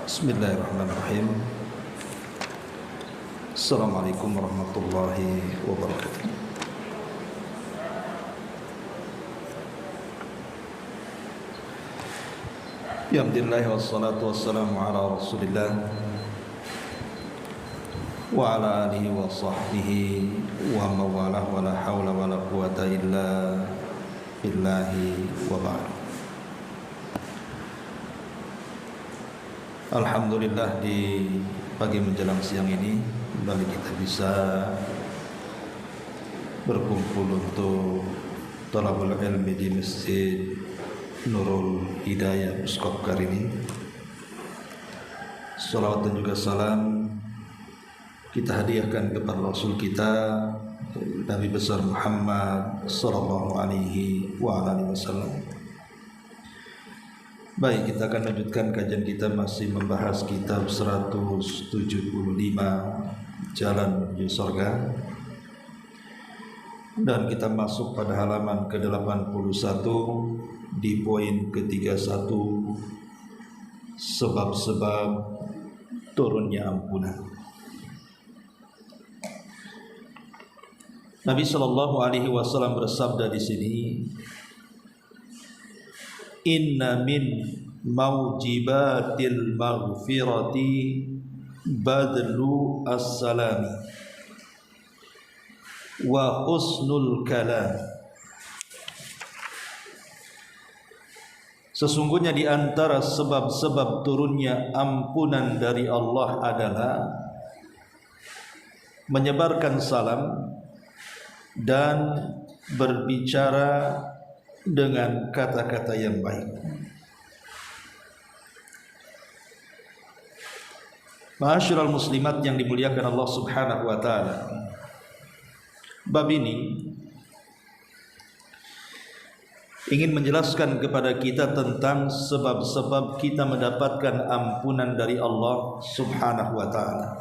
Bismillahirrahmanirrahim. Assalamualaikum warahmatullahi wabarakatuh. Alhamdulillah wassalatu wassalamu ala Rasulillah wa ala alihi wa sahbihi wa mawalah wa la hawla wa la quwata illa billahi wa ba'd. Alhamdulillah, di pagi menjelang siang ini kembali kita bisa berkumpul untuk thalabul ilmi di Masjid Nurul Hidayah Uskop Karini. Salawat dan juga salam kita hadiahkan kepada Rasul kita Nabi besar Muhammad sallallahu alaihi wa alihi wasallam. Baik, kita akan lanjutkan kajian kita, masih membahas kitab 175 Jalan Menuju Surga, dan kita masuk pada halaman ke-81 di poin ke-31, sebab-sebab turunnya ampunan. Nabi sallallahu alaihi wasallam bersabda di sini, inna min maujibatil maghfirati badlu as-salami wa husnul kalam. Sesungguhnya di antara sebab-sebab turunnya ampunan dari Allah adalah menyebarkan salam dan berbicara dengan kata-kata yang baik. Ma'asyiral muslimat yang dimuliakan Allah Subhanahu wa taala, bab ini ingin menjelaskan kepada kita tentang sebab-sebab kita mendapatkan ampunan dari Allah Subhanahu wa taala.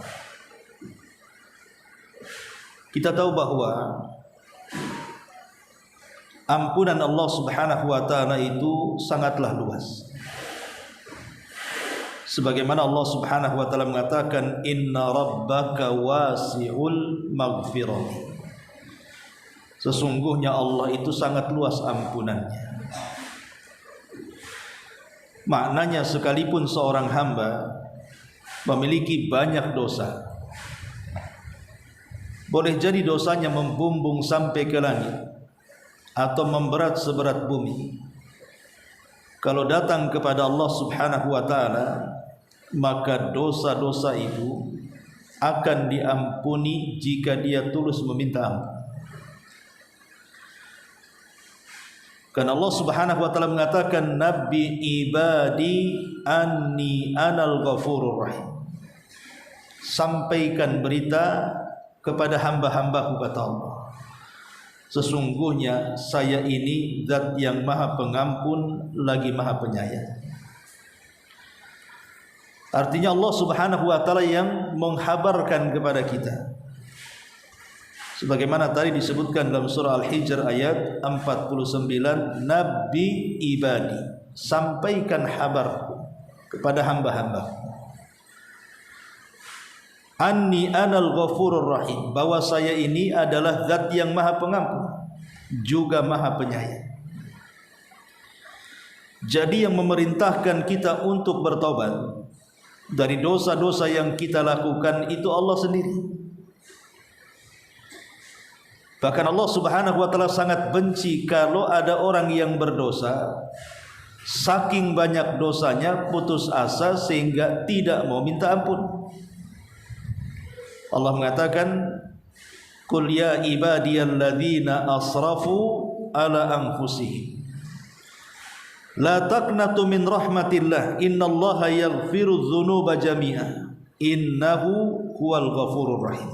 Kita tahu bahwa ampunan Allah Subhanahu wa taala itu sangatlah luas. Sebagaimana Allah Subhanahu wa taala mengatakan, inna rabbaka wasi'ul maghfirah. Sesungguhnya Allah itu sangat luas ampunannya. Maknanya sekalipun seorang hamba memiliki banyak dosa, boleh jadi dosanya membumbung sampai ke langit atau memberat seberat bumi, kalau datang kepada Allah Subhanahu wa taala, maka dosa-dosa itu akan diampuni jika dia tulus meminta ampun. Karena Allah Subhanahu wa taala mengatakan, nabbi ibadi anni anal ghafurur rahim. Sampaikan berita kepada hamba-hambaku, kata Allah, sesungguhnya saya ini zat yang maha pengampun lagi maha penyayang. Artinya Allah Subhanahu wa taala yang menghabarkan kepada kita, sebagaimana tadi disebutkan dalam surah Al-Hijr ayat 49, Nabi ibadi, sampaikan habarku kepada hamba-hambaku, anni anal ghafurur rahim, bahwa saya ini adalah zat yang maha pengampun juga maha penyayang. Jadi yang memerintahkan kita untuk bertobat dari dosa-dosa yang kita lakukan itu Allah sendiri. Bahkan Allah Subhanahu wa taala sangat benci kalau ada orang yang berdosa, saking banyak dosanya putus asa sehingga tidak mau minta ampun. Allah mengatakan, qul ya ibadiyalladzina asrafu ala anfusihim la taqnatu min rahmatillah innallaha yaghfiru dzunuba jami'a innahu huwal ghafurur rahim.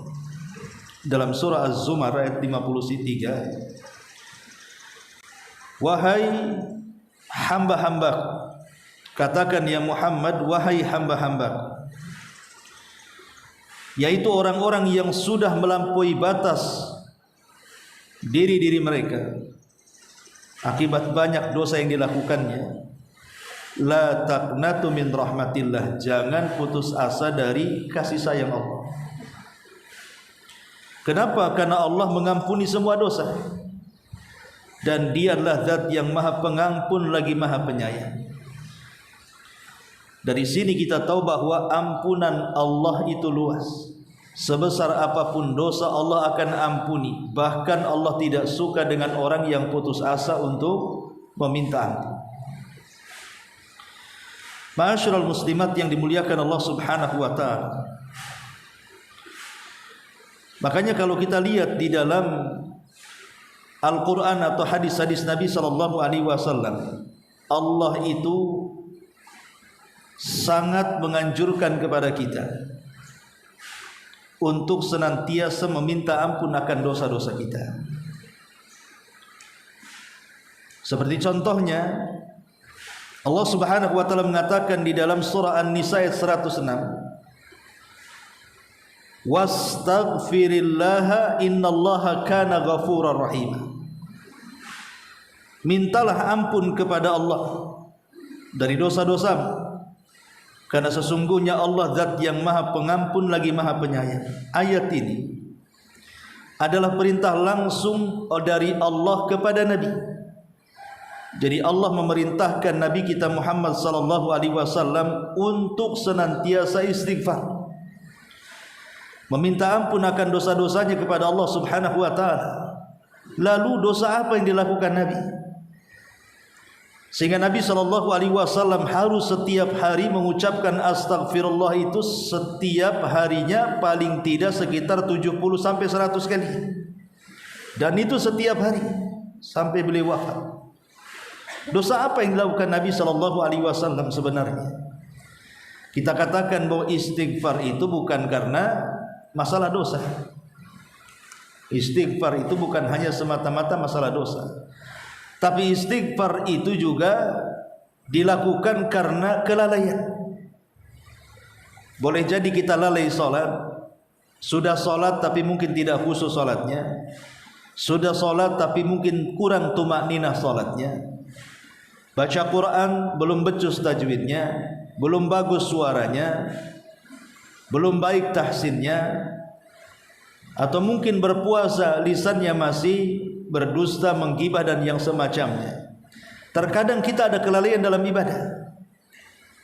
Dalam surah Az-Zumar ayat 53, wahai hamba-hambaku, katakan ya Muhammad, wahai hamba-hambaku, yaitu orang-orang yang sudah melampaui batas diri-diri mereka akibat banyak dosa yang dilakukannya, La taqnatu min rahmatillah, jangan putus asa dari kasih sayang Allah. Kenapa? Karena Allah mengampuni semua dosa, dan Dia adalah zat yang maha pengampun lagi maha penyayang. Dari sini kita tahu bahwa ampunan Allah itu luas. Sebesar apapun dosa Allah akan ampuni. Bahkan Allah tidak suka dengan orang yang putus asa untuk meminta ampun. Ma'asyiral muslimat yang dimuliakan Allah Subhanahu wa taala. Makanya kalau kita lihat di dalam Al-Qur'an atau hadis-hadis Nabi sallallahu alaihi wasallam, Allah itu sangat menganjurkan kepada kita untuk senantiasa meminta ampun akan dosa-dosa kita. Seperti contohnya Allah Subhanahu wa taala mengatakan di dalam surah An-Nisa ayat 106, "Wastaghfirillaha innallaha kana ghafurar rahim." Mintalah ampun kepada Allah dari dosa-dosamu, karena sesungguhnya Allah zat yang maha pengampun lagi maha penyayang. Ayat ini adalah perintah langsung dari Allah kepada Nabi. Jadi Allah memerintahkan Nabi kita Muhammad sallallahu alaihi wasallam untuk senantiasa istighfar, meminta ampun akan dosa-dosanya kepada Allah Subhanahu wa taala. Lalu dosa apa yang dilakukan Nabi? Sehingga Nabi sallallahu alaihi wasallam harus setiap hari mengucapkan astagfirullah itu setiap harinya paling tidak sekitar 70 sampai 100 kali. Dan itu setiap hari sampai beliau wafat. Dosa apa yang dilakukan Nabi sallallahu alaihi wasallam sebenarnya? Kita katakan bahwa istighfar itu bukan karena masalah dosa. Istighfar itu bukan hanya semata-mata masalah dosa. Tapi istighfar itu juga dilakukan karena kelalaian. Boleh jadi kita lalai salat, sudah salat tapi mungkin tidak khusyuk salatnya, sudah salat tapi mungkin kurang tumakninah salatnya, baca Quran belum becus tajwidnya, belum bagus suaranya, belum baik tahsinnya, atau mungkin berpuasa lisannya masih berdusta, menggibah dan yang semacamnya. Terkadang kita ada kelalaian dalam ibadah.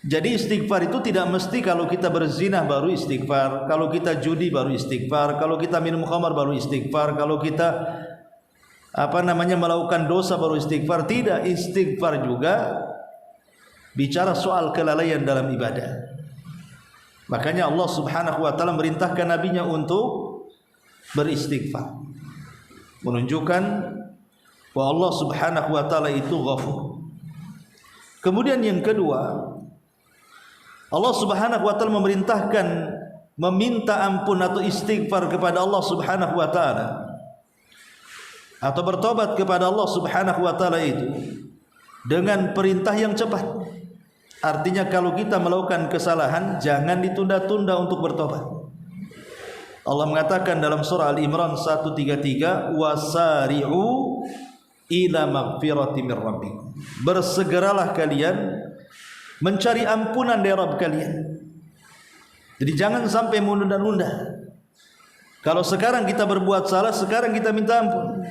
Jadi istighfar itu tidak mesti kalau kita berzina baru istighfar, kalau kita judi baru istighfar, kalau kita minum khamar baru istighfar, kalau kita melakukan dosa baru istighfar. Tidak, istighfar juga bicara soal kelalaian dalam ibadah. Makanya Allah Subhanahu wa taala merintahkan nabinya untuk beristighfar, menunjukkan bahwa Allah Subhanahu wa taala itu Ghafur. Kemudian yang kedua, Allah Subhanahu wa taala memerintahkan meminta ampun atau istighfar kepada Allah Subhanahu wa taala, atau bertobat kepada Allah Subhanahu wa taala itu dengan perintah yang cepat. Artinya kalau kita melakukan kesalahan jangan ditunda-tunda untuk bertobat. Allah mengatakan dalam surah Al-Imran 133, wasari'u ila maghfirati mir rabbikum. Bersegeralah kalian mencari ampunan dari Rabb kalian. Jadi jangan sampai menunda-nunda. Kalau sekarang kita berbuat salah, sekarang kita minta ampun.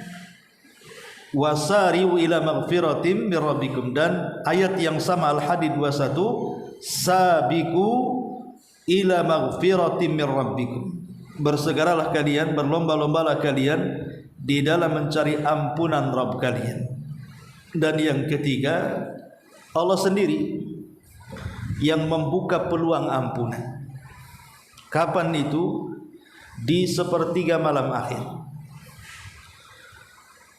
Wasari'u ila maghfiratim mir rabbikum. Dan ayat yang sama Al-Hadid 21, sabiqu ila maghfiratim mir rabbikum. Bersegeralah kalian, berlomba-lombalah kalian di dalam mencari ampunan Rabb kalian. Dan yang ketiga, Allah sendiri yang membuka peluang ampunan. Kapan itu? Di sepertiga malam akhir.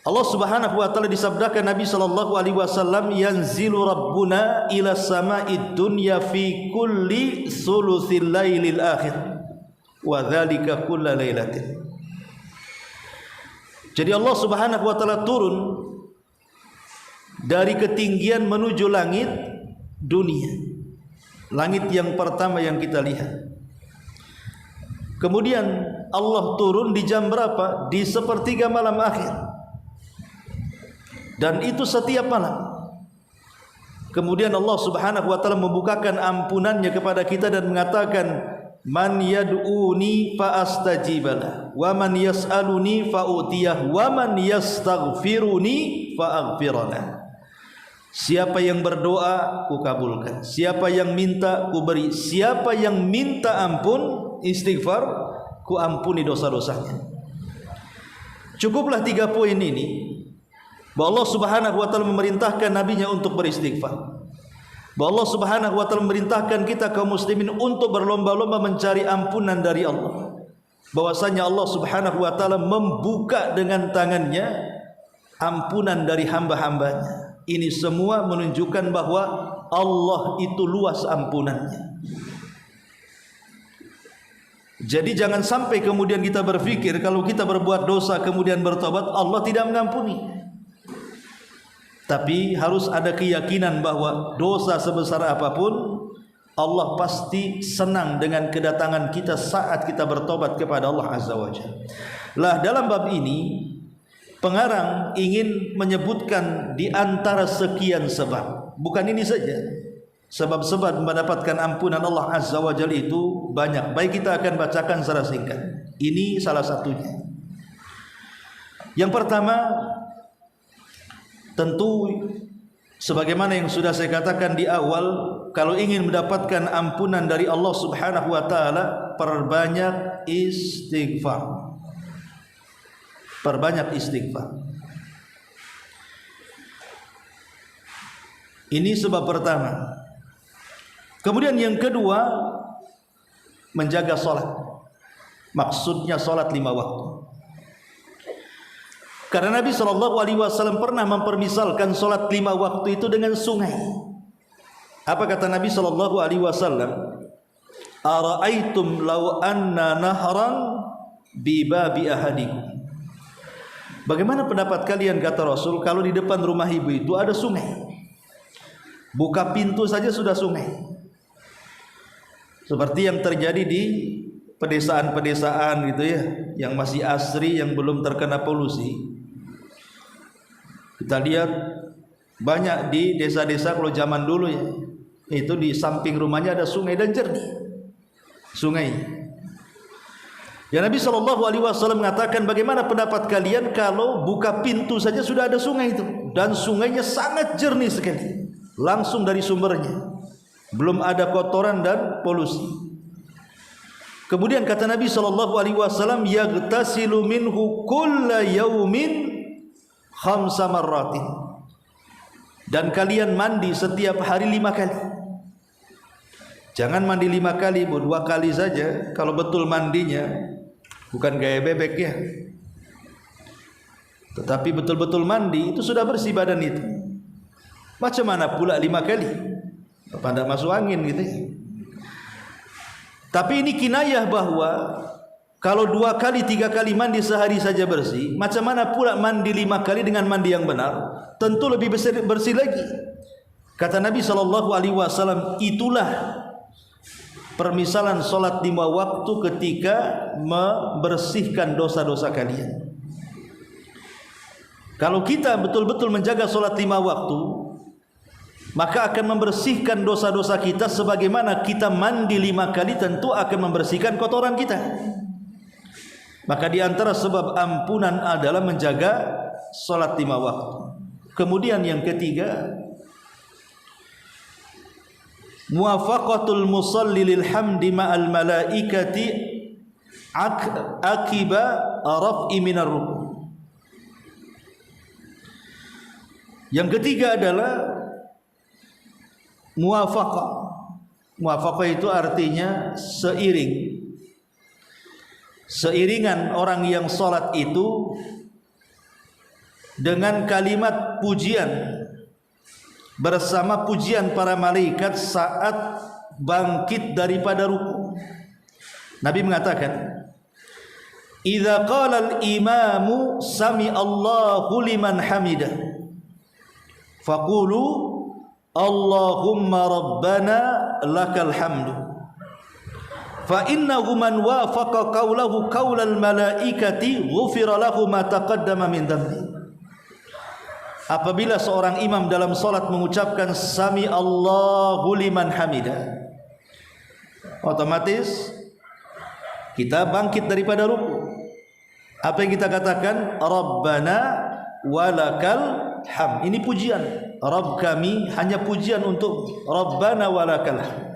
Allah Subhanahu wa taala disabdakan Nabi sallallahu alaihi wasallam, yanzilu rabbuna ila sama'id dunya fi kulli thulutsil lailil akhir wa dzalika kulla lailatin. Jadi Allah Subhanahu wa taala turun dari ketinggian menuju langit dunia, langit yang pertama yang kita lihat. Kemudian Allah turun di jam berapa? Di sepertiga malam akhir. Dan itu setiap malam. Kemudian Allah Subhanahu wa taala membukakan ampunannya kepada kita dan mengatakan, man yad'uni fa astajibalah wa man yas'aluni fa utiyah wa man yastaghfiruni fa aghfiralah. Siapa yang berdoa, ku kabulkan. Siapa yang minta, ku beri. Siapa yang minta ampun, istighfar, ku ampuni dosa-dosanya. Cukuplah 3 poin ini bahwa Allah Subhanahu wa taala memerintahkan nabinya untuk beristighfar. Bahwa Allah Subhanahu wa taala memerintahkan kita kaum muslimin untuk berlomba-lomba mencari ampunan dari Allah. Bahwasanya Allah Subhanahu wa taala membuka dengan tangannya ampunan dari hamba-hambanya. Ini semua menunjukkan bahwa Allah itu luas ampunannya. Jadi jangan sampai kemudian kita berpikir kalau kita berbuat dosa kemudian bertobat Allah tidak mengampuni. Tapi harus ada keyakinan bahwa dosa sebesar apapun Allah pasti senang dengan kedatangan kita saat kita bertobat kepada Allah Azza wa Jalla. Lah dalam bab ini pengarang ingin menyebutkan di antara sekian sebab. Bukan ini saja. Sebab-sebab mendapatkan ampunan Allah Azza wa Jalla itu banyak. Baik, kita akan bacakan secara singkat. Ini salah satunya. Yang pertama, tentu sebagaimana yang sudah saya katakan di awal, kalau ingin mendapatkan ampunan dari Allah Subhanahu wa taala, perbanyak istighfar. Perbanyak istighfar. Ini sebab pertama. Kemudian yang kedua, menjaga sholat. Maksudnya sholat 5 waktu. Karena Nabi SAW pernah mempermisalkan sholat 5 waktu itu dengan sungai. Apa kata Nabi SAW? Ara'aitum law anna nahran bi babi ahadikum. Bagaimana pendapat kalian, kata Rasul, kalau di depan rumah ibu itu ada sungai? Buka pintu saja sudah sungai. Seperti yang terjadi di pedesaan-pedesaan gitu ya, yang masih asri, yang belum terkena polusi. Kita lihat banyak di desa-desa kalau zaman dulu ya, itu di samping rumahnya ada sungai dan jernih. Sungai. Ya Nabi SAW mengatakan, bagaimana pendapat kalian kalau buka pintu saja sudah ada sungai itu, dan sungainya sangat jernih sekali, langsung dari sumbernya, belum ada kotoran dan polusi. Kemudian kata Nabi SAW, yaghtasilu minhu kulla yaumin 5 marratin, dan kalian mandi setiap hari 5 kali. Jangan mandi 5 kali, 2 kali saja. Kalau betul mandinya bukan gaya bebek ya, tetapi betul-betul mandi, itu sudah bersih badan itu. Macam mana pula 5 kali? Pada masuk angin gitu ya. Tapi ini kinayah bahwa kalau 2 kali 3 kali mandi sehari saja bersih, macam mana pula mandi 5 kali dengan mandi yang benar? Tentu lebih bersih lagi. Kata Nabi SAW, itulah permisalan solat 5 waktu ketika membersihkan dosa-dosa kalian. Kalau kita betul-betul menjaga solat 5 waktu, maka akan membersihkan dosa-dosa kita sebagaimana kita mandi 5 kali tentu akan membersihkan kotoran kita. Maka di antara sebab ampunan adalah menjaga solat 5 waktu. Kemudian yang ketiga, muwafaqatul musalli lil hamdi ma'al malaikati akiba raf'i minar ruku'. Yang ketiga adalah muwafaqah. Muwafaqah itu artinya seiringan orang yang salat itu dengan kalimat pujian bersama pujian para malaikat saat bangkit daripada ruku. Nabi mengatakan, idza qala al-imamu sami Allahu liman hamidah faqulu Allahumma rabbana lakal hamdu fa innahu man wafaqa qawlahu qawlal malaikati ghufira lahu ma taqaddama min dhanbi. apabila seorang imam dalam salat mengucapkan sami Allahu liman hamidah, otomatis kita bangkit daripada ruku. Apa yang kita katakan? Rabbana walakal ham. Ini pujian. Rabb kami, hanya pujian untuk Rabbana walakal ham.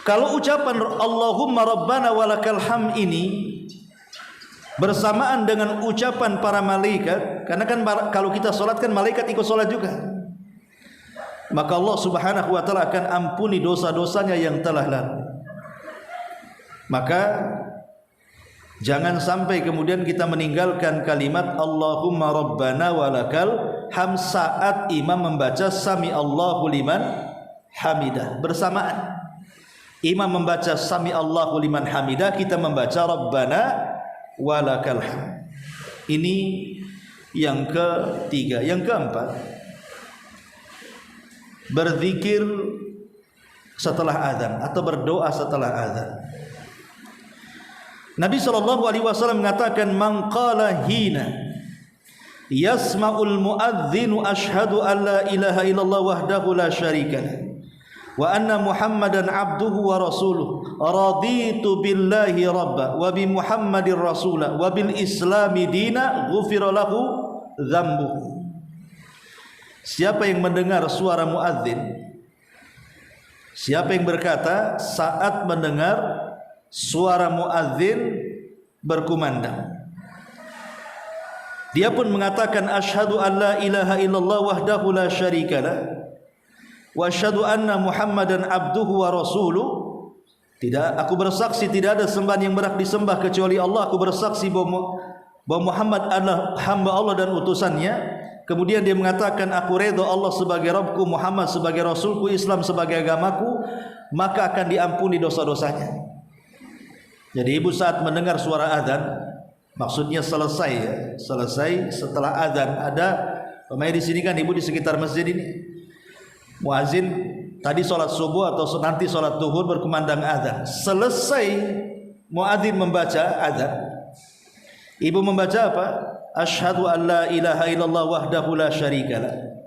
Kalau ucapan Allahumma Rabbana walakal ham ini bersamaan dengan ucapan para malaikat, karena kan kalau kita solat kan malaikat ikut solat juga, maka Allah Subhanahu wa taala akan ampuni dosa-dosanya yang telah lalu. Maka jangan sampai kemudian kita meninggalkan kalimat Allahumma Rabbana walakal ham saat imam membaca sami Allahu liman hamidah. Bersamaan imam membaca sami Allahu liman hamidah, kita membaca Rabbana walakal ham. Ini yang ketiga. Yang keempat, berzikir setelah azan atau berdoa setelah azan. Nabi SAW mengatakan, man qala hina yasma'ul muadzinu asyhadu an la ilaha illallah wahdahu la syarika lah wa anna Muhammadan abduhu wa rasuluh raditu billahi rabba wa bi Muhammadir rasula wa bil islami dina ghufira lahu dzambuhu. Siapa yang mendengar suara muadzin, siapa yang berkata saat mendengar suara muadzin berkumandang, dia pun mengatakan asyhadu an la ilaha illallah wahdahu la syarikalah wa asyhadu anna Muhammadan abduhu wa rasuluh. Aku bersaksi tidak ada sembahan yang berhak disembah kecuali Allah. Aku bersaksi bahwa Muhammad adalah hamba Allah dan utusannya. Kemudian dia mengatakan, aku redha Allah sebagai Rabbku, Muhammad sebagai Rasulku, Islam sebagai agamaku, maka akan diampuni dosa-dosanya. Jadi ibu saat mendengar suara azan, maksudnya selesai ya, selesai setelah azan. Ada pemain di sini kan ibu di sekitar masjid ini, muazin tadi sholat subuh atau nanti sholat zuhur berkumandang azan. Selesai muazin membaca azan, ibu membaca apa? Asyhadu an la ilaha illallah wahdahu la syarikalah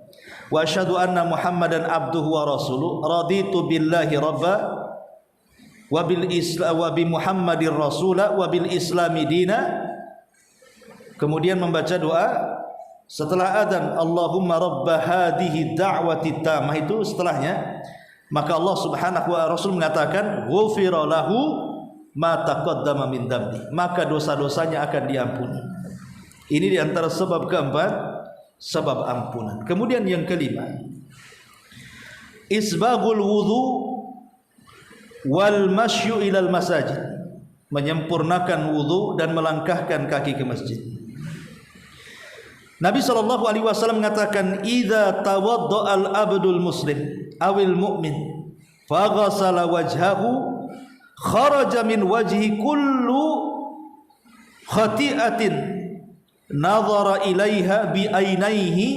wa asyhadu anna Muhammadan abduhu wa rasuluh raditu billahi rabba wa bil islam wa bi Muhammadir rasula wa bil islami dina. Kemudian membaca doa setelah adzan, Allahumma rabba hadhihi da'wati tammah, itu setelahnya. Maka Allah Subhanahu wa Rasul mengatakan ghufira lahu ma taqaddama min dzambi, maka dosa-dosanya akan diampuni. Ini di antara sebab keempat, sebab ampunan. Kemudian yang kelima, isbaghul wudu wal masyu ilal masajid, menyempurnakan wudu dan melangkahkan kaki ke masjid. Nabi SAW mengatakan, idza tawadda al abdul muslim awil mu'min faghasala wajhahu kharaja min wajhi kullu khati'atin nazara ilaiha bi ainaihi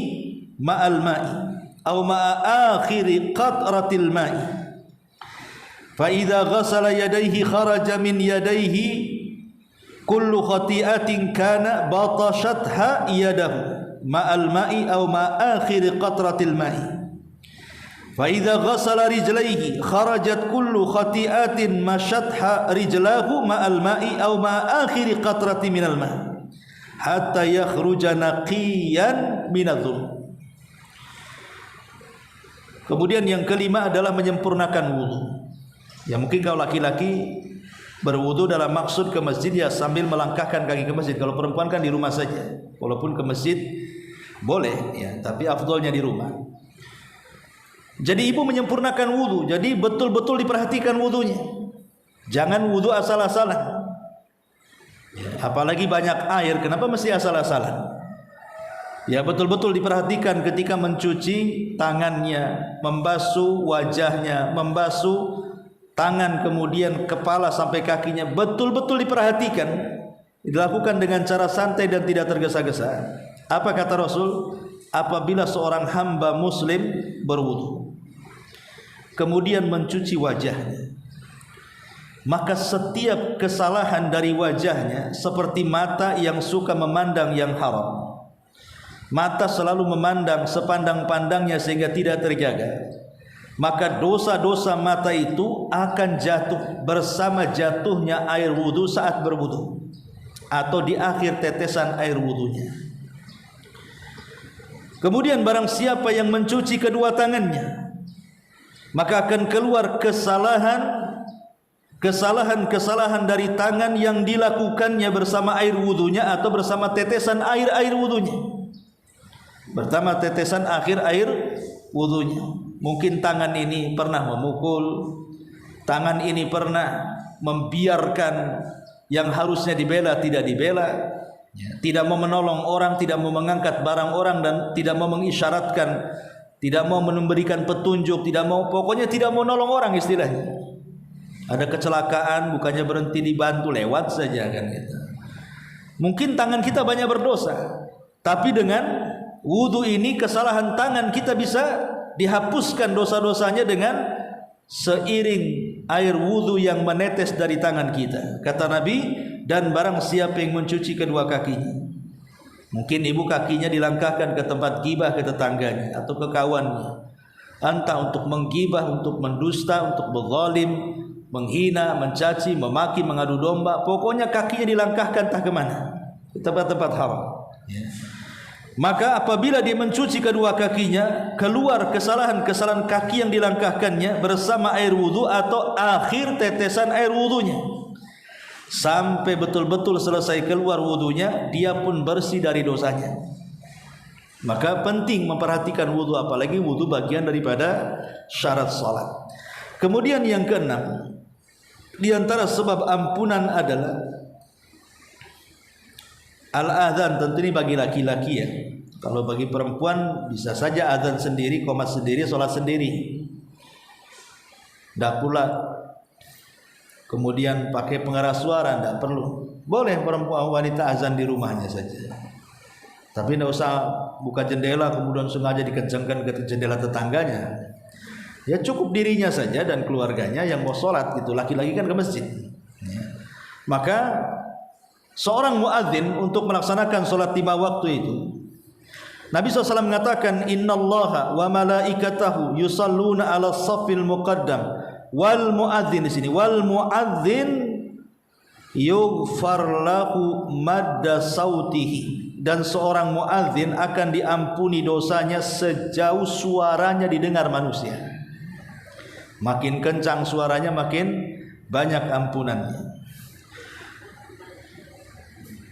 ma'al ma'i aw ma'a akhiri qatratil ma'i fa idza ghasala yadayhi kharaja min yadayhi kullu khati'atin kana batashatha yadahu ma'al ma'i aw ma'a akhiri qatratil ma'i fa idza ghasala rijlaihi kharajat kullu khati'atin mashatha rijlahu ma'al ma'i aw ma'a akhiri qatrati minal ma'i hatta yakhruja naqiyan minadh-dhunub. Kemudian yang kelima adalah menyempurnakan wudu. Ya mungkin kalau laki-laki berwudu dalam maksud ke masjid ya sambil melangkahkan kaki ke masjid. Kalau perempuan kan di rumah saja. Walaupun ke masjid boleh ya, tapi afdolnya di rumah. Jadi ibu menyempurnakan wudu. Jadi betul-betul diperhatikan wudunya. Jangan wudu asal-asalan. Ya, apalagi banyak air, kenapa mesti asal-asalan? Ya betul-betul diperhatikan ketika mencuci tangannya, membasuh wajahnya, membasuh tangan kemudian kepala sampai kakinya, betul-betul diperhatikan, dilakukan dengan cara santai dan tidak tergesa-gesa. Apa kata Rasul? Apabila seorang hamba muslim berwudu kemudian mencuci wajahnya, maka setiap kesalahan dari wajahnya seperti mata yang suka memandang yang haram, mata selalu memandang sepandang-pandangnya sehingga tidak terjaga, maka dosa-dosa mata itu akan jatuh bersama jatuhnya air wudu saat berwudu atau di akhir tetesan air wudunya. Kemudian barang siapa yang mencuci kedua tangannya, maka akan keluar kesalahan dari tangan yang dilakukannya bersama air wudunya atau bersama tetesan air wudunya. Pertama tetesan akhir air wudunya. Mungkin tangan ini pernah memukul, tangan ini pernah membiarkan yang harusnya dibela tidak dibela, tidak mau menolong orang, tidak mau mengangkat barang orang, dan tidak mau mengisyaratkan, tidak mau memberikan petunjuk, pokoknya tidak mau nolong orang istilahnya. Ada kecelakaan, bukannya berhenti dibantu, lewat saja kan gitu. Mungkin tangan kita banyak berdosa, tapi dengan wudu ini kesalahan tangan kita bisa dihapuskan dosa-dosanya dengan seiring air wudu yang menetes dari tangan kita. Kata Nabi, dan barang siapa yang mencuci kedua kakinya. Mungkin ibu kakinya dilangkahkan ke tempat gibah ke tetangganya atau ke kawannya, entah untuk menggibah, untuk mendusta, untuk berzalim, menghina, mencaci, memaki, mengadu domba, pokoknya kakinya dilangkahkan entah kemana, ke tempat-tempat haram. Maka apabila dia mencuci kedua kakinya, keluar kesalahan-kesalahan kaki yang dilangkahkannya bersama air wudu atau akhir tetesan air wudunya, sampai betul-betul selesai keluar wudunya, dia pun bersih dari dosanya. Maka penting memperhatikan wudu, apalagi wudu bagian daripada syarat salat. Kemudian yang keenam, di antara sebab ampunan adalah al-adzan. Tentu ini bagi laki-laki ya. Kalau bagi perempuan bisa saja adzan sendiri, qomat sendiri, sholat sendiri. Tidak pula kemudian pakai pengeras suara, tidak perlu. Boleh perempuan wanita azan di rumahnya saja. Tapi tidak usah buka jendela kemudian sengaja dikencangkan ke jendela tetangganya. Ya cukup dirinya saja dan keluarganya yang mau sholat gitu. Laki-laki kan ke masjid. Maka seorang muadzin untuk melaksanakan sholat 5 waktu itu, Nabi SAW mengatakan, innallaha wa malaikatahu yusalluna ala saffil muqaddam wal muadzin. Di sini wal muadzin yughfar lahu madda sautihi, dan seorang muadzin akan diampuni dosanya sejauh suaranya didengar manusia. Makin kencang suaranya makin banyak ampunannya.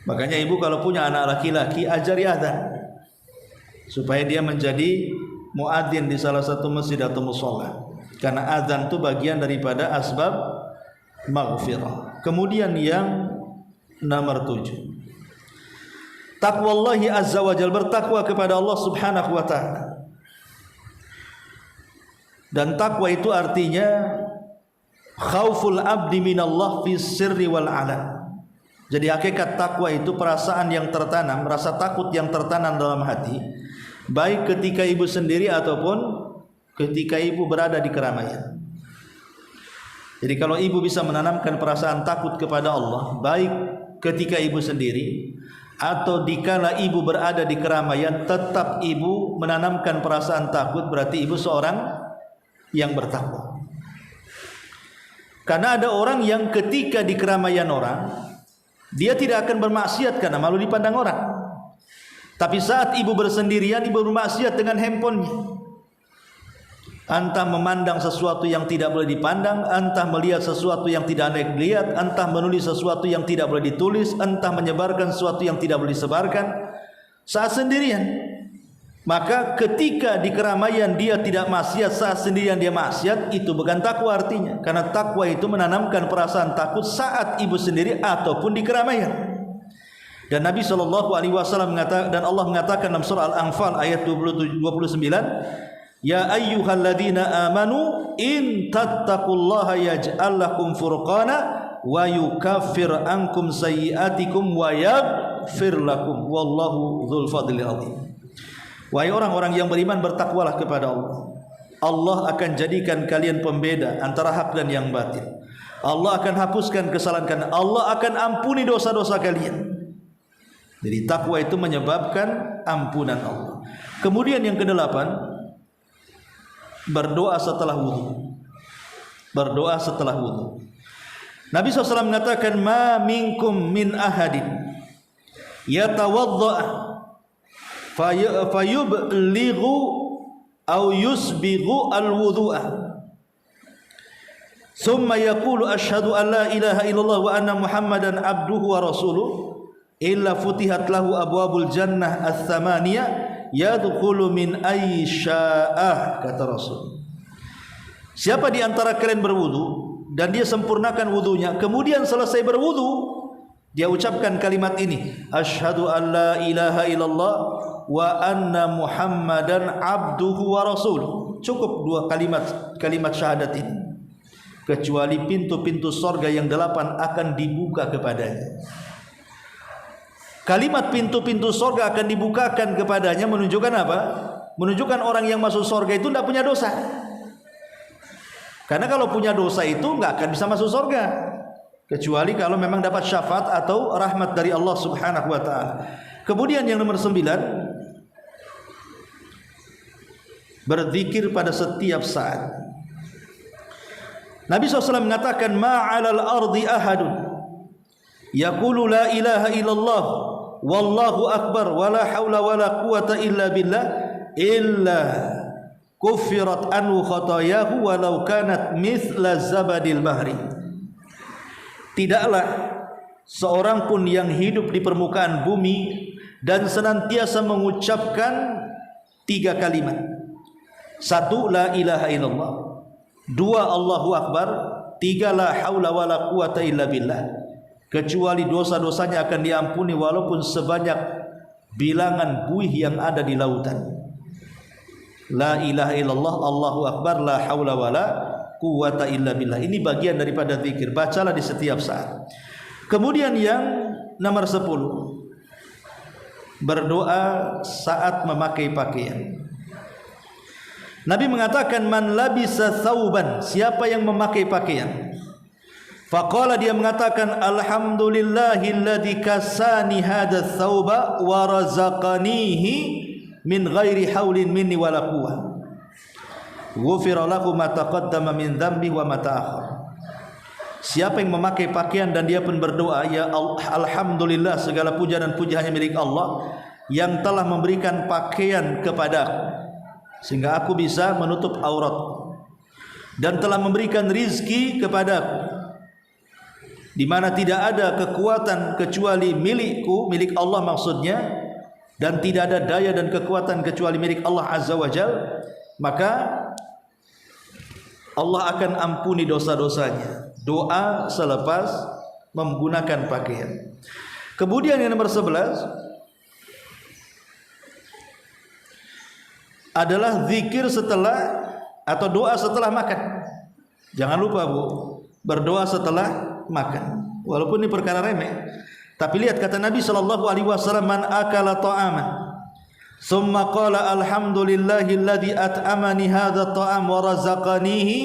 Makanya ibu kalau punya anak laki-laki, ajari adzan supaya dia menjadi muadzin di salah satu masjid atau mushola, karena adzan itu bagian daripada asbab maghfirah. Kemudian yang nomor 7, taqwallahi azza wa jalla, bertakwa kepada Allah subhanahu wa ta'ala. Dan takwa itu artinya khauful abdi minallah fi sirri wal alan. Jadi hakikat takwa itu perasaan yang tertanam, rasa takut yang tertanam dalam hati, baik ketika ibu sendiri ataupun ketika ibu berada di keramaian. Jadi kalau ibu bisa menanamkan perasaan takut kepada Allah, baik ketika ibu sendiri atau dikala ibu berada di keramaian, tetap ibu menanamkan perasaan takut, berarti ibu seorang yang bertakwa. Karena ada orang yang ketika di keramaian orang, dia tidak akan bermaksiat karena malu dipandang orang. Tapi saat ibu bersendirian, ibu bermaksiat dengan handphonenya. Entah memandang sesuatu yang tidak boleh dipandang, entah melihat sesuatu yang tidak boleh dilihat, entah menulis sesuatu yang tidak boleh ditulis, entah menyebarkan sesuatu yang tidak boleh disebarkan saat sendirian. Maka ketika di keramaian dia tidak maksiat, saat sendirian dia maksiat, itu bukan takwa artinya. Karena takwa itu menanamkan perasaan takut saat ibu sendiri ataupun di keramaian. Dan Nabi SAW mengatakan, dan Allah mengatakan dalam surah Al-Anfal ayat 29, ya ayyuhalladzina amanu in tattaqullaha yaj'al lakum furqana wa yukaffir ankum sayyi'atikum wa yaghfir lakum wallahu dzul fadlil azim. Wahai orang-orang yang beriman, bertakwalah kepada Allah. Allah akan jadikan kalian pembeda antara hak dan yang batil. Allah akan hapuskan kesalahan kalian. Allah akan ampuni dosa-dosa kalian. Jadi takwa itu menyebabkan ampunan Allah. Kemudian yang kedelapan, berdoa setelah wudu. Berdoa setelah wudu. Nabi SAW mengatakan, ma minkum min ahadin yatawadda fayublighu aw yusbighu al-wudu'a thumma yaqulu asyhadu an la ilaha illallah wa anna muhammadan abduhu wa rasuluh illa futihat lahu abwabul jannah ats-tsamaniyah yadkhulu min ayyi sya'ah, kata Rasul. Siapa di antara kalian berwudu dan dia sempurnakan wudunya, kemudian selesai berwudu dia ucapkan kalimat ini, asyhadu an la ilaha illallah wa anna muhammadan abduhu wa rasuluh. Cukup dua kalimat syahadat ini, kecuali pintu-pintu sorga yang 8 akan dibuka kepadanya. Kalimat pintu-pintu sorga akan dibukakan kepadanya menunjukkan apa? Menunjukkan orang yang masuk sorga itu tidak punya dosa. Karena kalau punya dosa itu nggak akan bisa masuk sorga, kecuali kalau memang dapat syafaat atau rahmat dari Allah Subhanahu wa ta'ala. Kemudian yang nomor 9, berzikir pada setiap saat. Nabi SAW mengatakan, ma'alal ardi ahadun yaqulu la ilaha illallah wallahu akbar wala haula wala quwata illa billah illa kuffirat anhu khatayahu walau kanat mithla zabadil bahri. Tidaklah seorang pun yang hidup di permukaan bumi dan senantiasa mengucapkan 3 kalimat. 1, la ilaha illallah. 2, Allahu akbar. 3, la haula wala quwata illa billah. Kecuali dosa-dosanya akan diampuni walaupun sebanyak bilangan buih yang ada di lautan. La ilaha illallah, Allahu akbar, la haula wala quwata illa billah. Ini bagian daripada zikir. Bacalah di setiap saat. Kemudian yang nomor 10, berdoa saat memakai pakaian. Nabi mengatakan, man labisa thawban, siapa yang memakai pakaian, faqala, dia mengatakan, alhamdulillahilladzi kasani hadha thawba wa razaqanihi min ghairi haulin minni wala quwwah ghufira lahu ma taqaddama min dhanbi wa ma ta'akhkhar. Siapa yang memakai pakaian dan dia pun berdoa, ya alhamdulillah, segala puja dan puji hanya milik Allah yang telah memberikan pakaian kepadaku sehingga aku bisa menutup aurat, dan telah memberikan rizki kepadaku di mana tidak ada kekuatan kecuali milikku, milik Allah maksudnya, dan tidak ada daya dan kekuatan kecuali milik Allah Azza wa Jalla, maka Allah akan ampuni dosa-dosanya. Doa selepas menggunakan pakaian. Kemudian yang nomor 11 adalah zikir setelah atau doa setelah makan. Jangan lupa Bu, berdoa setelah makan. Walaupun ini perkara remeh, tapi lihat kata Nabi SAW, man akala ta'aman summa qala alhamdulillahilladzi at'amani hadha ta'am wa razaqanihi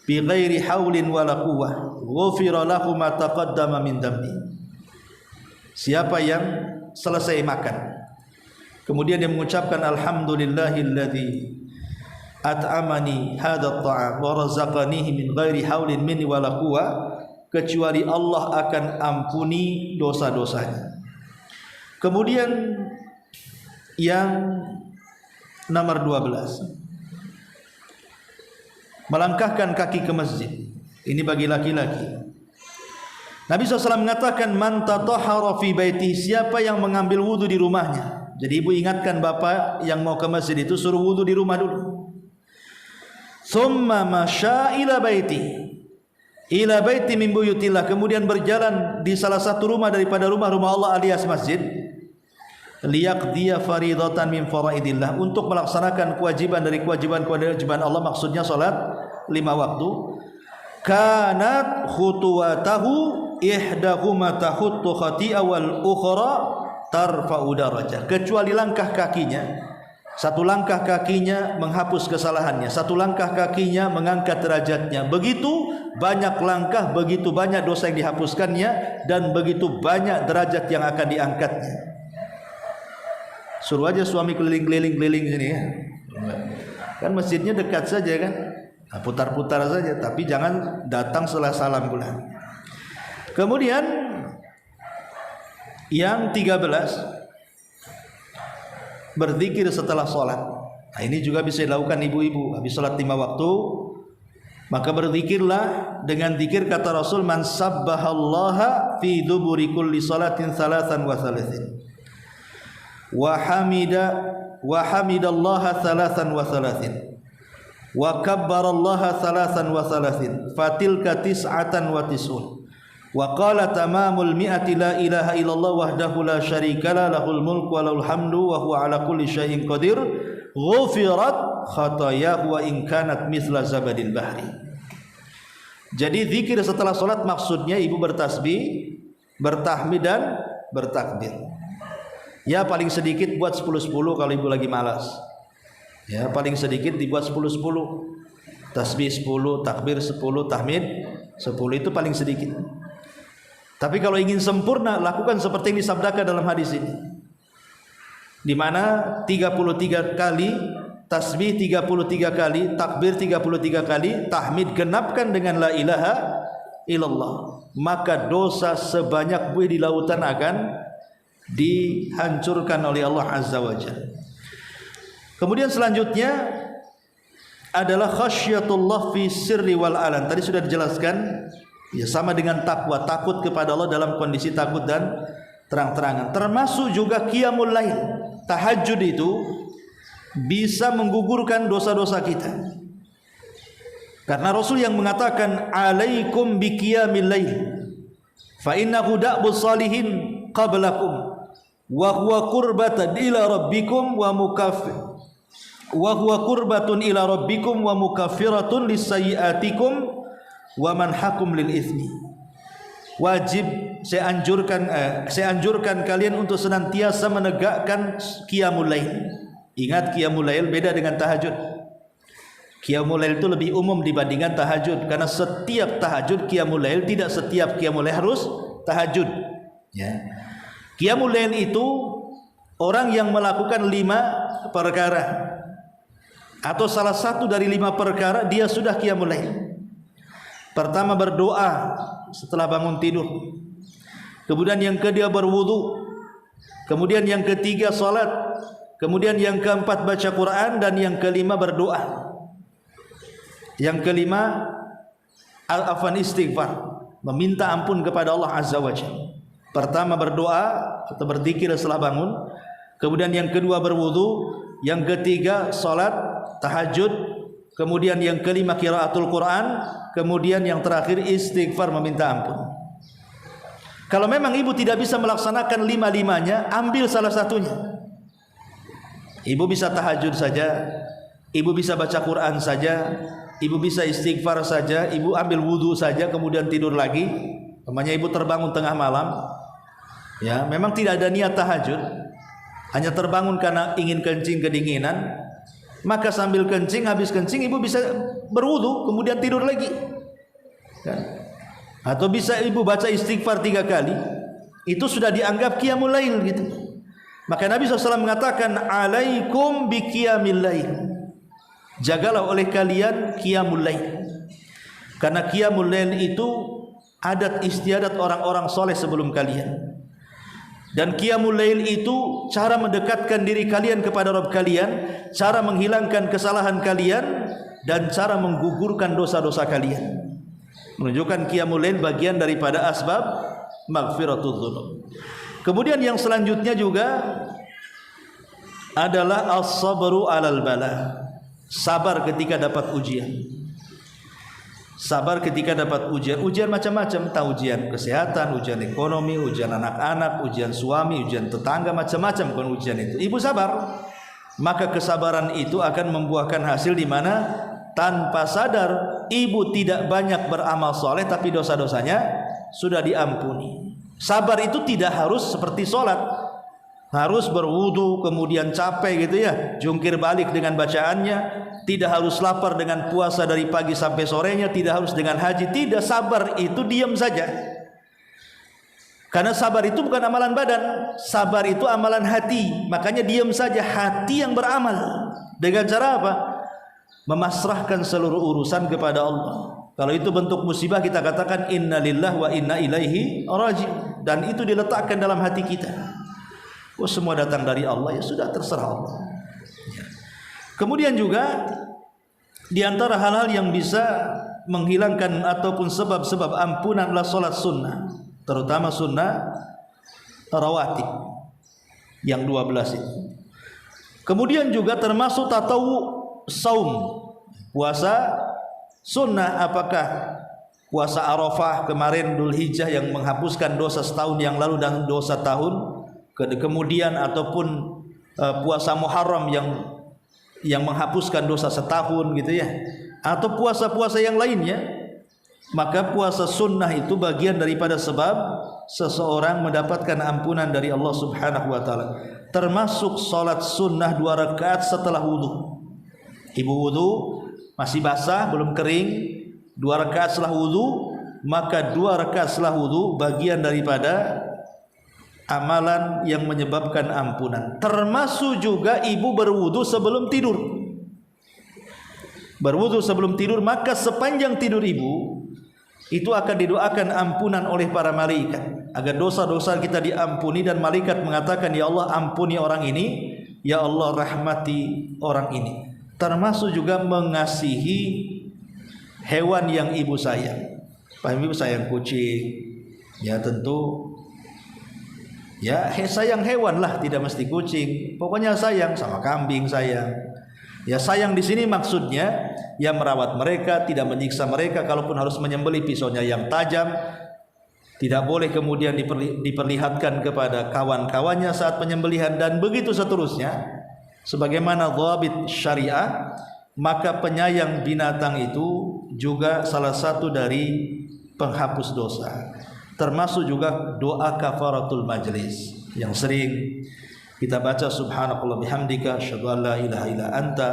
bi ghairi haulin wala quwwah ghufira lahu ma taqaddama min dhanbi. Siapa yang selesai makan kemudian dia mengucapkan alhamdulillahilladzi at'amani hadha ta'am wa razaqanihi min ghairi haulin minni wala quwwah, kecuali Allah akan ampuni dosa-dosanya. Kemudian yang nomor 12, melangkahkan kaki ke masjid. Ini bagi laki-laki. Nabi SAW mengatakan, man tatahhara fi baitihi, siapa yang mengambil wudu di rumahnya. Jadi ibu ingatkan bapak yang mau ke masjid itu suruh wudu di rumah dulu. Summa masya ila baiti min buyutillah, kemudian berjalan di salah satu rumah daripada rumah-rumah Allah alias masjid, liyaqdiya faridatan min faraidillah, untuk melaksanakan kewajiban dari kewajiban Allah, maksudnya salat 5 waktu. Kanat khutuwatahu ihdahuma tahuttu khati'a wal ukhra tarfa'u darajah, kecuali langkah kakinya Satu langkah kakinya menghapus kesalahannya, satu langkah kakinya mengangkat derajatnya. Begitu banyak langkah, begitu banyak dosa yang dihapuskannya, dan begitu banyak derajat yang akan diangkatnya. Suruh aja suami keliling-keliling sini ya. Kan masjidnya dekat saja kan, nah, putar-putar saja, tapi jangan datang setelah salam pula. Kemudian yang 13, berzikir setelah sholat. Nah, ini juga bisa dilakukan ibu-ibu. Habis sholat 5 waktu, maka berzikirlah dengan zikir kata Rasul, man sabbahallaha fi duburi kulli salatin thalathan wa thalathin wa hamidallaha thalathan wa thalathin wa kabbarallaha thalathan wa thalathin fatilka tis'atan wa tis'un wa qala tamamul mi'ati la ilaha illallah wahdahu la syarika lahul mulku wa lahul hamdu wa huwa ala kulli syai'in qadir ghufirat khatayahu wa in kanat mithla zabadil bahri. Jadi zikir setelah salat maksudnya ibu bertasbih, bertahmid dan bertakbir. Ya paling sedikit buat 10-10 kalau ibu lagi malas. Ya paling sedikit dibuat 10-10. Tasbih 10, takbir 10, tahmid 10, itu paling sedikit. Tapi kalau ingin sempurna, lakukan seperti yang disabdakan dalam hadis ini, di mana 33 kali tasbih, 33 kali takbir, 33 kali tahmid, genapkan dengan la ilaha illallah, maka dosa sebanyak buih di lautan akan dihancurkan oleh Allah Azza wa Jalla. Kemudian selanjutnya adalah khasyatullah fi sirri wal alan. Tadi sudah dijelaskan, ya sama dengan takwa, takut kepada Allah dalam kondisi takut dan terang-terangan. Termasuk juga qiyamul lail, tahajud itu bisa menggugurkan dosa-dosa kita. Karena Rasul yang mengatakan alaikum bi qiyamil lail fa innahu da'bus salihin qablakum wa huwa qurbatun ila rabbikum wa mukaffir wa huwa qurbatun ila rabbikum wa mukaffiratun lisayyi'atikum wa manhakum lil itsmi. Wajib saya anjurkan kalian untuk senantiasa menegakkan qiyamul lail. Ingat, qiyamul lail beda dengan tahajud. Qiyamul lail itu lebih umum dibandingkan tahajud, karena setiap tahajud qiyamul lail, tidak setiap qiyamul lail harus tahajud, ya. Qiyamul lail itu orang yang melakukan 5 perkara atau salah satu dari 5 perkara, dia sudah qiyamul lail. Pertama, berdoa setelah bangun tidur. Kemudian yang kedua, berwudu. Kemudian yang ketiga, salat. Kemudian yang keempat, baca Quran. Dan yang kelima, berdoa. Yang kelima, istighfar, meminta ampun kepada Allah Azza wa Jalla. Pertama, berdoa atau berzikir setelah bangun. Kemudian yang kedua, berwudu. Yang ketiga, salat, tahajud. Kemudian yang kelima, qiraatul Quran. Kemudian yang terakhir, istighfar, meminta ampun. Kalau memang ibu tidak bisa melaksanakan 5-5-nya, ambil salah satunya. Ibu bisa tahajud saja, ibu bisa baca Quran saja, ibu bisa istighfar saja, ibu ambil wudu saja, kemudian tidur lagi. Namanya ibu terbangun tengah malam, ya memang tidak ada niat tahajud, hanya terbangun karena ingin kencing kedinginan, maka sambil kencing, habis kencing ibu bisa berwudu, kemudian tidur lagi, ya. Atau bisa ibu baca istighfar 3 kali, itu sudah dianggap qiyamul lail gitu. Maka Nabi SAW mengatakan alaikum bi qiyamil lail, jagalah oleh kalian qiyamul lail. Karena qiyamul lail itu adat istiadat orang-orang soleh sebelum kalian. Dan qiyamul lail itu cara mendekatkan diri kalian kepada Rabb kalian, cara menghilangkan kesalahan kalian, dan cara menggugurkan dosa-dosa kalian. Menunjukkan qiyamul lail bagian daripada asbab maghfiratul dzunub. Kemudian yang selanjutnya juga adalah as-sabru 'alal bala, sabar ketika dapat ujian. Sabar ketika dapat ujian. Ujian macam-macam, entah ujian kesehatan, ujian ekonomi, ujian anak-anak, ujian suami, ujian tetangga, macam-macam kan ujian itu. Ibu sabar, maka kesabaran itu akan membuahkan hasil di mana tanpa sadar ibu tidak banyak beramal soleh, tapi dosa-dosanya sudah diampuni. Sabar itu tidak harus seperti sholat. harus berwudu kemudian capek gitu ya, jungkir balik dengan bacaannya, tidak harus lapar dengan puasa dari pagi sampai sorenya, tidak harus dengan haji, tidak. Sabar itu diam saja, karena sabar itu bukan amalan badan, sabar itu amalan hati. Makanya diam saja, hati yang beramal. Dengan cara apa? Memasrahkan seluruh urusan kepada Allah. Kalau itu bentuk musibah, kita katakan inna lillahi wa inna ilaihi raji'un, dan itu diletakkan dalam hati kita. Oh, semua datang dari Allah, ya sudah, terserah Allah. Kemudian juga di antara hal-hal yang bisa menghilangkan ataupun sebab-sebab ampunan adalah salat sunnah, terutama sunnah rawatib yang 12 itu. Kemudian juga termasuk tatawu saum, puasa sunnah. Apakah puasa Arafah kemarin, Dzulhijjah, yang menghapuskan dosa setahun yang lalu dan dosa tahun kemudian, ataupun puasa Muharram yang menghapuskan dosa setahun gitu ya, atau puasa-puasa yang lainnya. Maka puasa sunnah itu bagian daripada sebab seseorang mendapatkan ampunan dari Allah Subhanahu wa taala. Termasuk salat sunnah 2 rakaat setelah wudu. Ibu wudu masih basah, belum kering, 2 rakaat setelah wudu, maka 2 rakaat setelah wudu bagian daripada amalan yang menyebabkan ampunan. Termasuk juga ibu berwudu sebelum tidur. Berwudu sebelum tidur, maka sepanjang tidur ibu itu akan didoakan ampunan oleh para malaikat, agar dosa-dosa kita diampuni, dan malaikat mengatakan, ya Allah ampuni orang ini, ya Allah rahmati orang ini. Termasuk juga mengasihi hewan yang ibu sayang. Paham ibu sayang kucing, ya tentu ya sayang hewan lah, tidak mesti kucing. Pokoknya sayang sama kambing sayang. Ya sayang di sini maksudnya ya merawat mereka, tidak menyiksa mereka. Kalaupun harus menyembelih, pisaunya yang tajam, tidak boleh kemudian diperlihatkan kepada kawan-kawannya saat penyembelihan, dan begitu seterusnya. Sebagaimana dhabit syariah, maka penyayang binatang itu juga salah satu dari penghapus dosa. Termasuk juga doa kafaratul majlis yang sering kita baca, subhanakallah bihamdika asyhadu an la ilaha illa anta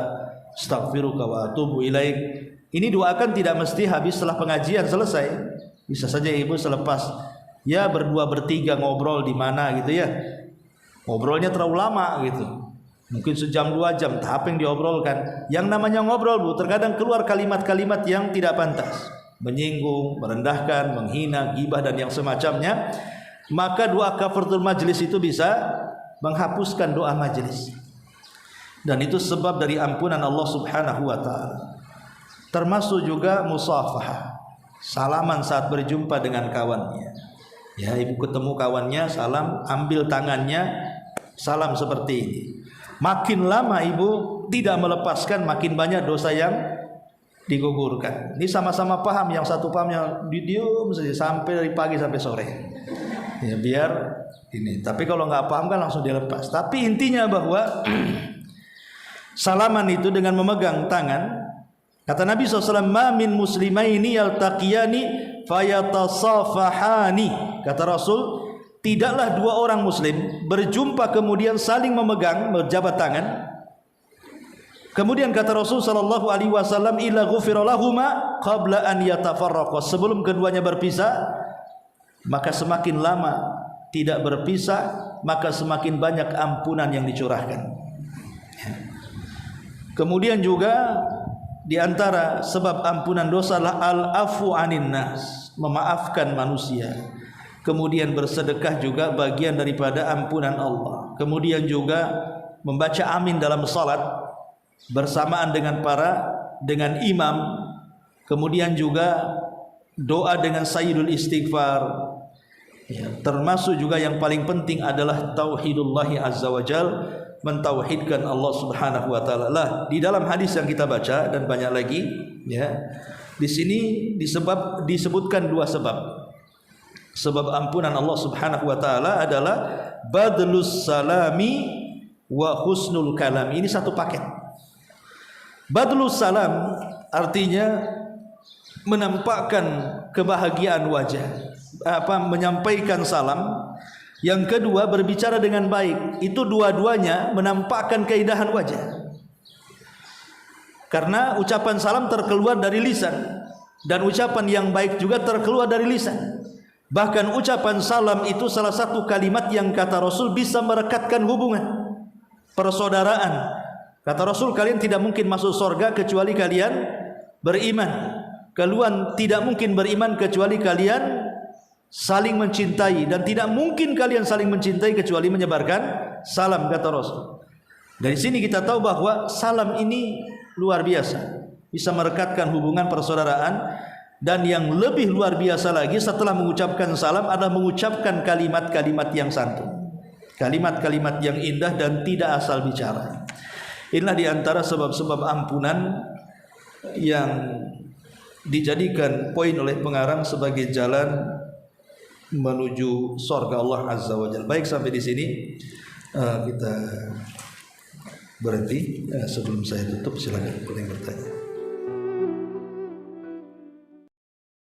astaghfiruka wa atubu ilaik. Ini doakan tidak mesti habis setelah pengajian selesai. Bisa saja ibu selepas ya berdua bertiga ngobrol di mana gitu ya. Ngobrolnya terlalu lama gitu. Mungkin sejam 2 jam, apa yang diobrolkan? Yang namanya ngobrol Bu, terkadang keluar kalimat-kalimat yang tidak pantas, menyinggung, merendahkan, menghina, ghibah dan yang semacamnya. Maka doa kafaratul majlis itu bisa menghapuskan doa majlis, dan itu sebab dari ampunan Allah Subhanahu wa taala. Termasuk juga musafahah, salaman saat berjumpa dengan kawannya. Ya, ibu ketemu kawannya, salam, ambil tangannya, salam seperti ini. Makin lama ibu tidak melepaskan, makin banyak dosa yang digugurkan. Ini sama-sama paham, yang satu paham, yang diam saja sampai dari pagi sampai sore. Ya biar ini. Tapi kalau nggak paham kan langsung dilepas. Tapi intinya bahwa salaman itu dengan memegang tangan. Kata Nabi SAW, ma min muslimaini yaltaqiyani fayatasafahani. Kata Rasul, tidaklah 2 orang muslim berjumpa kemudian saling memegang, berjabat tangan. Kemudian kata Rasul sallallahu alaihi wasallam, illa ghufira lahuma qabla an yatafarraqa. Sebelum keduanya berpisah, maka semakin lama tidak berpisah, maka semakin banyak ampunan yang dicurahkan. Kemudian juga di antara sebab ampunan dosa adalah al-afu anin nas, memaafkan manusia. Kemudian bersedekah juga bagian daripada ampunan Allah. Kemudian juga membaca amin dalam salat bersamaan dengan imam. Kemudian juga doa dengan sayyidul istighfar. Ya, termasuk juga yang paling penting adalah tauhidullahi azza wajal, mentauhidkan Allah Subhanahu wa taala. Lah, di dalam hadis yang kita baca dan banyak lagi ya. Di sini disebutkan 2 sebab. Sebab ampunan Allah Subhanahu wa taala adalah badlus salami wa husnul kalam. Ini satu paket. Badlus salam artinya menampakkan kebahagiaan wajah, menyampaikan salam Yang kedua, berbicara dengan baik. Itu dua-duanya menampakkan keindahan wajah. Karena ucapan salam terkeluar dari lisan, dan ucapan yang baik juga terkeluar dari lisan. Bahkan ucapan salam itu salah satu kalimat yang kata Rasul bisa merekatkan hubungan persaudaraan. Kata Rasul, kalian tidak mungkin masuk surga kecuali kalian beriman. Kalian tidak mungkin beriman kecuali kalian saling mencintai, dan tidak mungkin kalian saling mencintai kecuali menyebarkan salam, kata Rasul. Dari sini kita tahu bahwa salam ini luar biasa, bisa merekatkan hubungan persaudaraan. Dan yang lebih luar biasa lagi setelah mengucapkan salam adalah mengucapkan kalimat-kalimat yang santun, kalimat-kalimat yang indah dan tidak asal bicara. Inilah diantara sebab-sebab ampunan yang dijadikan poin oleh pengarang sebagai jalan menuju surga Allah Azza wa Jalla. Baik, sampai di sini kita berhenti. Sebelum saya tutup, silakan kalau yang bertanya.